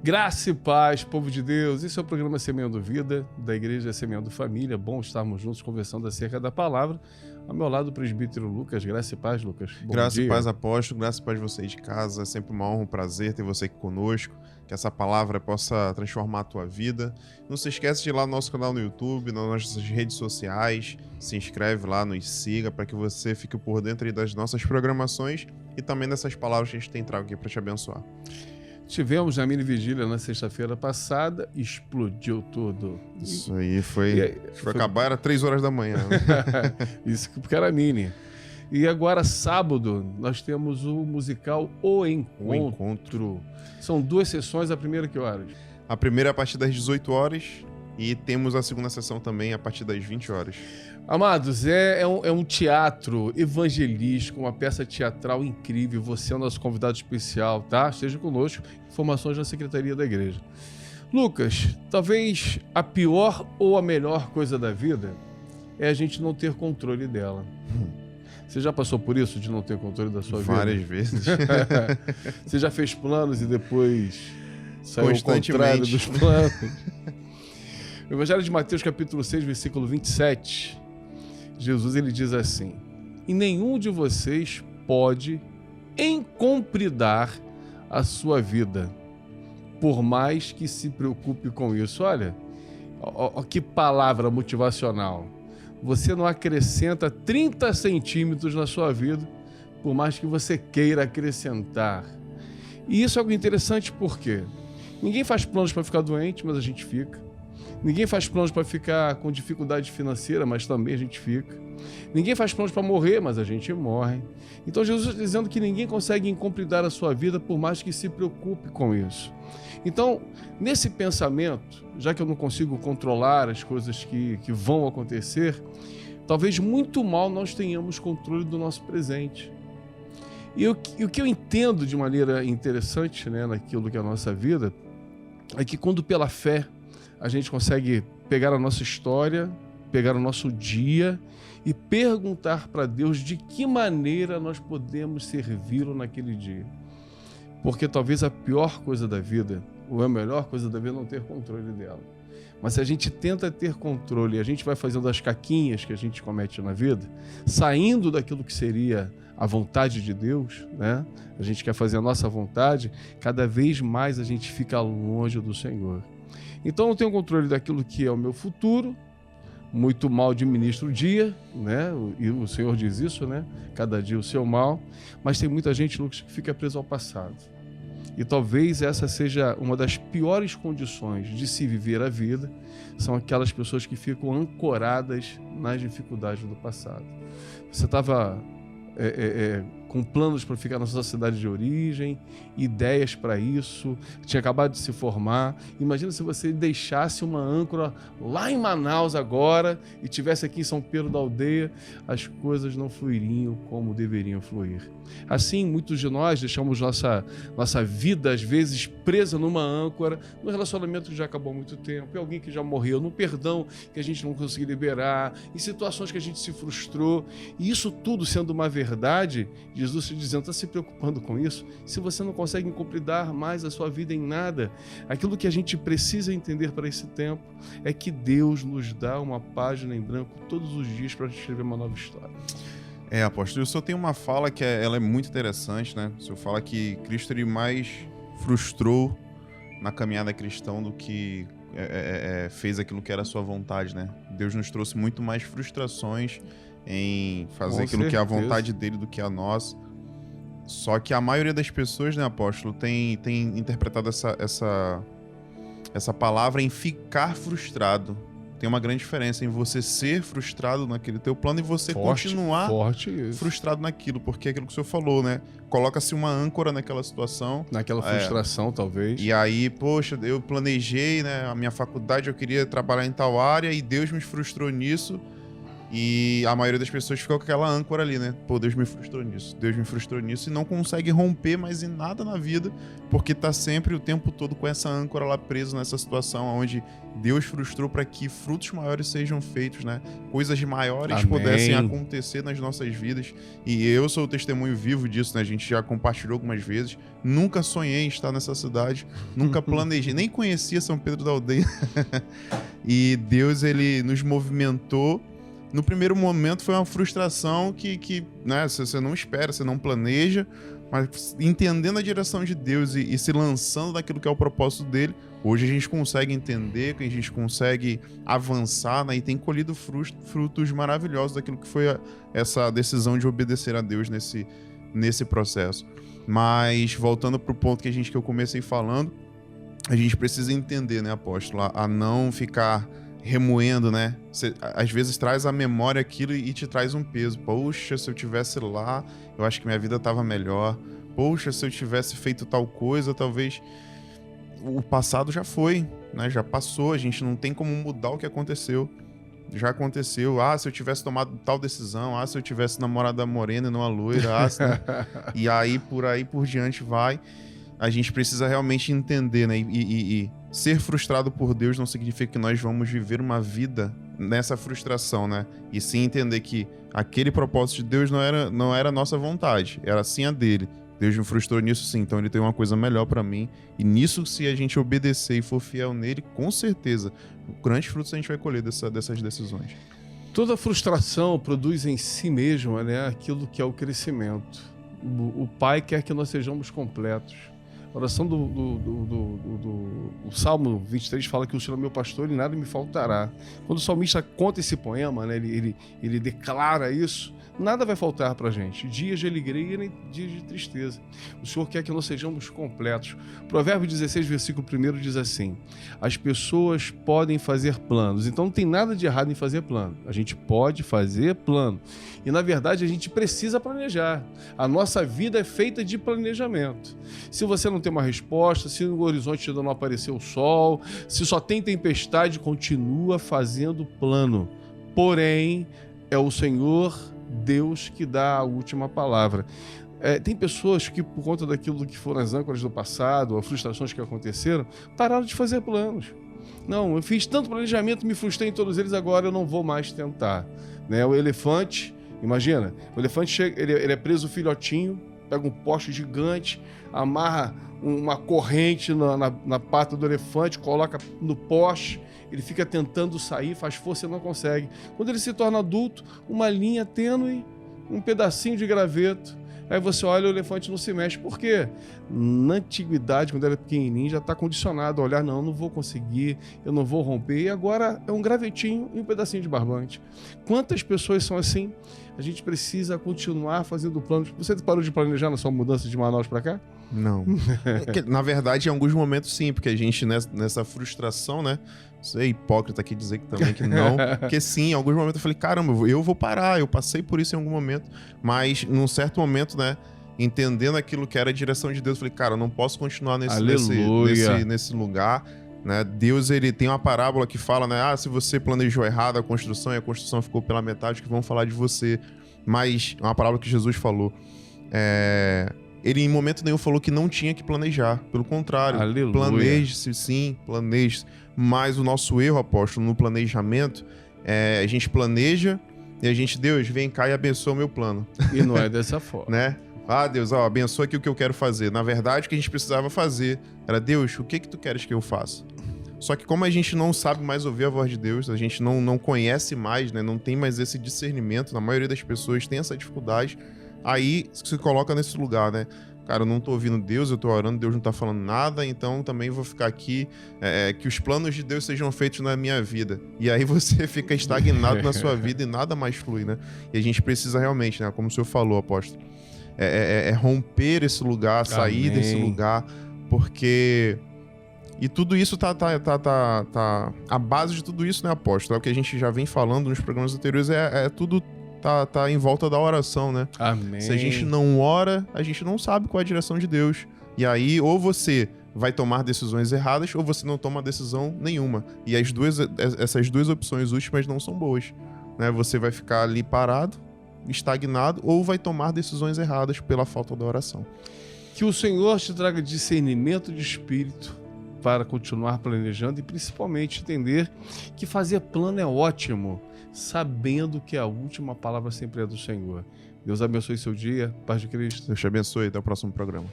Graça e paz, povo de Deus. Esse é o programa Semeando Vida, da Igreja Semeando Família. Bom estarmos juntos conversando acerca da palavra. Ao meu lado, o presbítero Lucas. Graça e paz, Lucas. Bom Graça dia. e paz, apóstolo. Graça e paz você aí de casa. É sempre uma honra, um prazer ter você aqui conosco. Que essa palavra possa transformar a tua vida. Não se esquece de ir lá no nosso canal no YouTube, nas nossas redes sociais. Se inscreve lá, nos siga, para que você fique por dentro aí das nossas programações e também dessas palavras que a gente tem trago aqui para te abençoar. Tivemos a mini vigília na sexta-feira passada, explodiu tudo. Isso aí foi acabar, era 3 horas da manhã. Isso porque era mini. E agora, sábado, nós temos o musical O Encontro. São 2 sessões, a primeira que horas? A primeira é a partir das 18 horas e temos a segunda sessão também a partir das 20 horas. Amados, é um teatro evangelístico, uma peça teatral incrível. Você é o nosso convidado especial, tá? Esteja conosco. Informações na Secretaria da Igreja. Lucas, talvez a pior ou a melhor coisa da vida é a gente não ter controle dela. Você já passou por isso, de não ter controle da sua vida? Várias vezes. Você já fez planos e depois saiu ao contrário dos planos? O Evangelho de Mateus, capítulo 6, versículo 27... Jesus ele diz assim: e nenhum de vocês pode encompridar a sua vida, por mais que se preocupe com isso. Olha, que palavra motivacional. Você não acrescenta 30 centímetros na sua vida, por mais que você queira acrescentar. E isso é algo interessante porque ninguém faz planos para ficar doente, mas a gente fica. Ninguém faz planos para ficar com dificuldade financeira, mas também a gente fica. Ninguém faz planos para morrer, mas a gente morre. Então Jesus está dizendo que ninguém consegue encompridar a sua vida por mais que se preocupe com isso. Então, nesse pensamento, já que eu não consigo controlar as coisas que vão acontecer, talvez muito mal nós tenhamos controle do nosso presente. E o que eu entendo de maneira interessante, né, naquilo que é a nossa vida, é que quando pela fé a gente consegue pegar a nossa história, pegar o nosso dia e perguntar para Deus de que maneira nós podemos servi-lo naquele dia. Porque talvez a pior coisa da vida, ou a melhor coisa da vida, é não ter controle dela. Mas se a gente tenta ter controle e a gente vai fazendo as caquinhas que a gente comete na vida, saindo daquilo que seria a vontade de Deus, né? A gente quer fazer a nossa vontade, cada vez mais a gente fica longe do Senhor. Então eu tenho controle daquilo que é o meu futuro, muito mal administro o dia, né? E o Senhor diz isso, né? Cada dia o seu mal, mas tem muita gente, Lucas, que fica preso ao passado. E talvez essa seja uma das piores condições de se viver a vida, são aquelas pessoas que ficam ancoradas nas dificuldades do passado. Você estava com planos para ficar na sua cidade de origem, ideias para isso, tinha acabado de se formar. Imagina se você deixasse uma âncora lá em Manaus agora e tivesse aqui em São Pedro da Aldeia, as coisas não fluiriam como deveriam fluir. Assim, muitos de nós deixamos nossa vida, às vezes, presa numa âncora, num relacionamento que já acabou há muito tempo, em alguém que já morreu, no perdão que a gente não conseguiu liberar, em situações que a gente se frustrou. E isso tudo sendo uma verdade, Jesus te dizendo, está se preocupando com isso? Se você não consegue encompridar mais a sua vida em nada, aquilo que a gente precisa entender para esse tempo é que Deus nos dá uma página em branco todos os dias para escrever uma nova história. Apóstolo, o senhor tem uma fala que ela é muito interessante, né? O senhor fala que Cristo ele mais frustrou na caminhada cristã do que fez aquilo que era a sua vontade, né? Deus nos trouxe muito mais frustrações em fazer aquilo que é a vontade dele do que a nossa. Só que a maioria das pessoas, né, apóstolo, tem interpretado essa palavra em ficar frustrado. Tem uma grande diferença em você ser frustrado naquele teu plano e você continuar frustrado naquilo, porque é aquilo que o senhor falou, né? Coloca-se uma âncora naquela situação. Naquela frustração, talvez. E aí, poxa, eu planejei, né? A minha faculdade, eu queria trabalhar em tal área e Deus me frustrou nisso. E a maioria das pessoas fica com aquela âncora ali, né? Pô, Deus me frustrou nisso, Deus me frustrou nisso, e não consegue romper mais em nada na vida, porque tá sempre o tempo todo com essa âncora lá preso nessa situação onde Deus frustrou para que frutos maiores sejam feitos, né? Coisas maiores Amém. pudessem acontecer nas nossas vidas. E eu sou o testemunho vivo disso, né? A gente já compartilhou algumas vezes. Nunca sonhei em estar nessa cidade, nunca planejei, nem conhecia São Pedro da Aldeia. E Deus, ele nos movimentou. No primeiro momento foi uma frustração que né, você não espera, você não planeja, mas entendendo a direção de Deus e se lançando naquilo que é o propósito dele, hoje a gente consegue entender, que a gente consegue avançar, né, e tem colhido frutos maravilhosos daquilo que foi essa decisão de obedecer a Deus nesse processo. Mas voltando para o ponto que eu comecei falando, a gente precisa entender, né, apóstolo, a não ficar remoendo, né? Você, às vezes traz à memória aquilo e te traz um peso. Poxa, se eu tivesse lá, eu acho que minha vida estava melhor. Poxa, se eu tivesse feito tal coisa, talvez... O passado já foi, né? Já passou, a gente não tem como mudar o que aconteceu. Já aconteceu. Ah, se eu tivesse tomado tal decisão. Ah, se eu tivesse namorado a morena e não a loira. Ah, e aí por diante vai. A gente precisa realmente entender, né? E ser frustrado por Deus não significa que nós vamos viver uma vida nessa frustração, né? E sim entender que aquele propósito de Deus não era a nossa vontade, era sim a dele. Deus me frustrou nisso sim, então ele tem uma coisa melhor pra mim. E nisso, se a gente obedecer e for fiel nele, com certeza, grandes frutos a gente vai colher dessas decisões. Toda frustração produz em si mesma, né, aquilo que é o crescimento. O Pai quer que nós sejamos completos. A oração do Salmo 23 fala que o Senhor é meu pastor e nada me faltará. Quando o salmista conta esse poema, né, ele declara isso, nada vai faltar para a gente. Dias de alegria e dias de tristeza. O Senhor quer que nós sejamos completos. Provérbio 16, versículo 1 diz assim: as pessoas podem fazer planos. Então não tem nada de errado em fazer plano. A gente pode fazer plano. E na verdade a gente precisa planejar. A nossa vida é feita de planejamento. Se você não tem uma resposta, se no horizonte ainda não apareceu o sol, se só tem tempestade, continua fazendo plano. Porém, é o Senhor Deus que dá a última palavra. Tem pessoas que, por conta daquilo que foram as âncoras do passado, as frustrações que aconteceram, pararam de fazer planos. Não, eu fiz tanto planejamento, me frustrei em todos eles, agora eu não vou mais tentar. Né? O elefante, imagina, o elefante chega, ele é preso filhotinho, pega um poste gigante, amarra uma corrente na pata do elefante, coloca no poste, ele fica tentando sair, faz força e não consegue. Quando ele se torna adulto, uma linha tênue, um pedacinho de graveto. Aí você olha, o elefante não se mexe. Por quê? Na antiguidade, quando era pequenininho, já está condicionado a olhar, não vou conseguir, eu não vou romper. E agora é um gravetinho e um pedacinho de barbante. Quantas pessoas são assim? A gente precisa continuar fazendo planos. Você parou de planejar na sua mudança de Manaus para cá? Não. Na verdade, em alguns momentos sim, porque a gente nessa frustração, né? Você é hipócrita aqui dizer que também que não. Porque sim, em alguns momentos eu falei, caramba, eu vou parar, eu passei por isso em algum momento. Mas num certo momento, né? Entendendo aquilo que era a direção de Deus, eu falei, cara, eu não posso continuar nesse lugar. Né? Deus, ele tem uma parábola que fala, né? Ah, se você planejou errado a construção e a construção ficou pela metade, que vão falar de você. Mas é uma parábola que Jesus falou. Ele em momento nenhum falou que não tinha que planejar. Pelo contrário, Aleluia. Planeje-se, sim, planeje-se. Mas o nosso erro, apóstolo, no planejamento, a gente planeja e a gente, Deus, vem cá e abençoa o meu plano. E não é dessa forma. Né? Ah, Deus, abençoa aqui o que eu quero fazer. Na verdade, o que a gente precisava fazer era, Deus, o que tu queres que eu faça? Só que como a gente não sabe mais ouvir a voz de Deus, a gente não conhece mais, né? Não tem mais esse discernimento, na maioria das pessoas tem essa dificuldade, aí se coloca nesse lugar, né? Cara, eu não tô ouvindo Deus, eu tô orando, Deus não tá falando nada, então também vou ficar aqui, que os planos de Deus sejam feitos na minha vida. E aí você fica estagnado na sua vida e nada mais flui, né? E a gente precisa realmente, né? Como o senhor falou, apóstolo, romper esse lugar, sair desse lugar, porque... E tudo isso a base de tudo isso, né, apóstolo? É o que a gente já vem falando nos programas anteriores, tudo tá em volta da oração, né? Amém. Se a gente não ora, a gente não sabe qual é a direção de Deus. E aí, ou você vai tomar decisões erradas, ou você não toma decisão nenhuma. E essas duas opções últimas não são boas. né? Você vai ficar ali parado, estagnado, ou vai tomar decisões erradas pela falta da oração. Que o Senhor te traga discernimento de espírito para continuar planejando e principalmente entender que fazer plano é ótimo, sabendo que a última palavra sempre é do Senhor. Deus abençoe seu dia. Paz de Cristo. Deus te abençoe. Até o próximo programa.